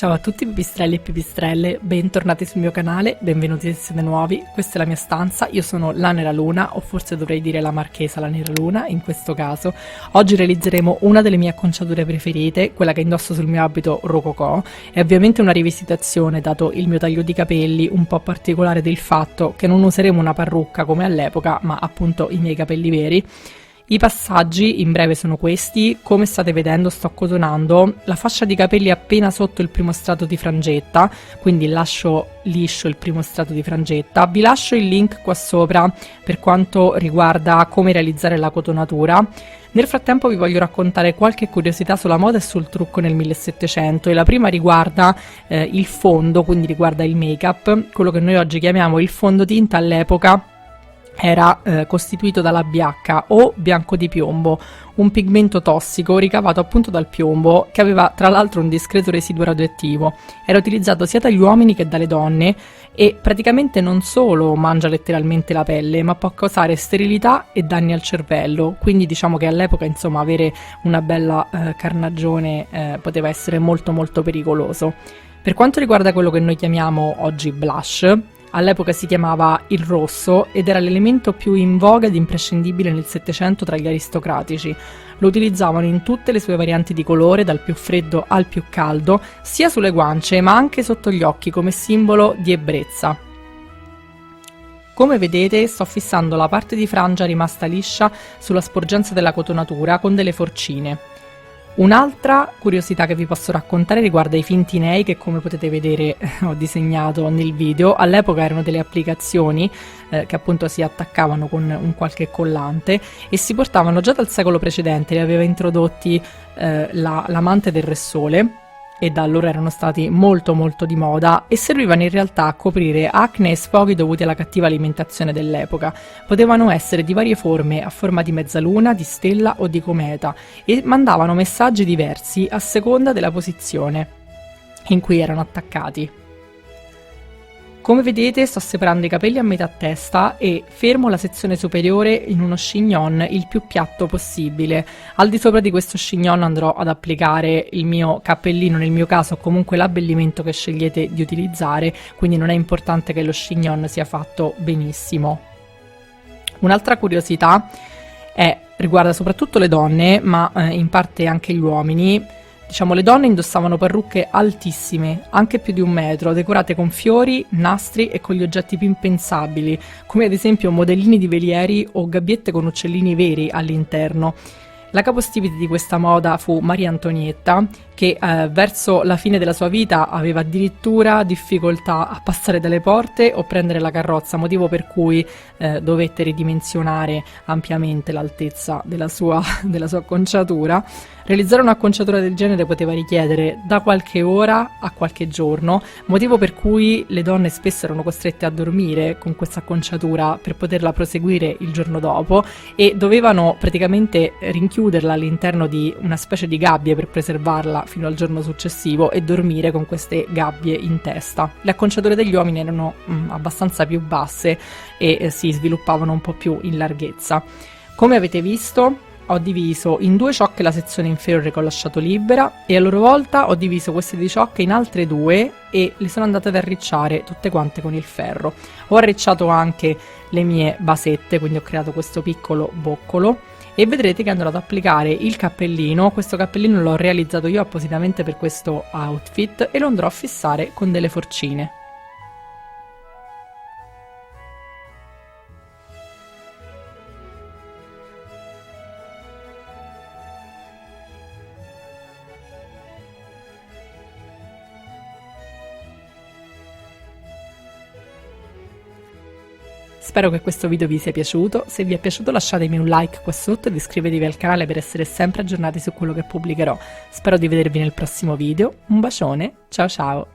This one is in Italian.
Ciao a tutti pipistrelli e pipistrelle, bentornati sul mio canale, benvenuti se siete nuovi. Questa è la mia stanza, io sono la Nera Luna, o forse dovrei dire la marchesa la Nera Luna in questo caso. Oggi realizzeremo una delle mie acconciature preferite, quella che indosso sul mio abito rococò. È ovviamente una rivisitazione, dato il mio taglio di capelli un po' particolare del fatto che non useremo una parrucca come all'epoca, ma appunto i miei capelli veri. I passaggi in breve sono questi: come state vedendo sto cotonando la fascia di capelli appena sotto il primo strato di frangetta, quindi lascio liscio il primo strato di frangetta. Vi lascio il link qua sopra per quanto riguarda come realizzare la cotonatura. Nel frattempo vi voglio raccontare qualche curiosità sulla moda e sul trucco nel 1700 e la prima riguarda il fondo, quindi riguarda il make-up. Quello che noi oggi chiamiamo il fondotinta all'epoca era costituito dalla biacca o bianco di piombo, un pigmento tossico ricavato appunto dal piombo che aveva tra l'altro un discreto residuo radioattivo. Era utilizzato sia dagli uomini che dalle donne e praticamente non solo mangia letteralmente la pelle, ma può causare sterilità e danni al cervello, quindi diciamo che all'epoca insomma avere una bella carnagione poteva essere molto molto pericoloso. Per quanto riguarda quello che noi chiamiamo oggi blush, all'epoca si chiamava il rosso ed era l'elemento più in voga ed imprescindibile nel Settecento tra gli aristocratici. Lo utilizzavano in tutte le sue varianti di colore, dal più freddo al più caldo, sia sulle guance ma anche sotto gli occhi come simbolo di ebbrezza. Come vedete sto fissando la parte di frangia rimasta liscia sulla sporgenza della cotonatura con delle forcine. Un'altra curiosità che vi posso raccontare riguarda i fintinei che, come potete vedere, ho disegnato nel video. All'epoca erano delle applicazioni che appunto si attaccavano con un qualche collante e si portavano già dal secolo precedente, li aveva introdotti l'amante del Re Sole, e da allora erano stati molto molto di moda e servivano in realtà a coprire acne e sfoghi dovuti alla cattiva alimentazione dell'epoca. Potevano essere di varie forme, a forma di mezzaluna, di stella o di cometa, e mandavano messaggi diversi a seconda della posizione in cui erano attaccati. Come vedete sto separando i capelli a metà testa e fermo la sezione superiore in uno chignon il più piatto possibile. Al di sopra di questo chignon andrò ad applicare il mio cappellino, nel mio caso, o comunque l'abbellimento che scegliete di utilizzare, quindi non è importante che lo chignon sia fatto benissimo. Un'altra curiosità riguarda soprattutto le donne, ma in parte anche gli uomini. Diciamo, le donne indossavano parrucche altissime, anche più di 1 metro, decorate con fiori, nastri e con gli oggetti più impensabili, come ad esempio modellini di velieri o gabbiette con uccellini veri all'interno. La capostipite di questa moda fu Maria Antonietta, che verso la fine della sua vita aveva addirittura difficoltà a passare dalle porte o prendere la carrozza, motivo per cui dovette ridimensionare ampiamente l'altezza della sua acconciatura. Realizzare un'acconciatura del genere poteva richiedere da qualche ora a qualche giorno, motivo per cui le donne spesso erano costrette a dormire con questa acconciatura per poterla proseguire il giorno dopo e dovevano praticamente rinchiuderla all'interno di una specie di gabbie per preservarla fino al giorno successivo e dormire con queste gabbie in testa. Le acconciature degli uomini erano abbastanza più basse e si sviluppavano un po' più in larghezza. Come avete visto, ho diviso in 2 ciocche la sezione inferiore che ho lasciato libera e a loro volta ho diviso queste 2 ciocche in altre 2 e le sono andate ad arricciare tutte quante con il ferro. Ho arricciato anche le mie basette, quindi ho creato questo piccolo boccolo e vedrete che andrò ad applicare il cappellino. Questo cappellino l'ho realizzato io appositamente per questo outfit e lo andrò a fissare con delle forcine. Spero che questo video vi sia piaciuto. Se vi è piaciuto lasciatemi un like qua sotto ed iscrivetevi al canale per essere sempre aggiornati su quello che pubblicherò. Spero di vedervi nel prossimo video. Un bacione, ciao ciao!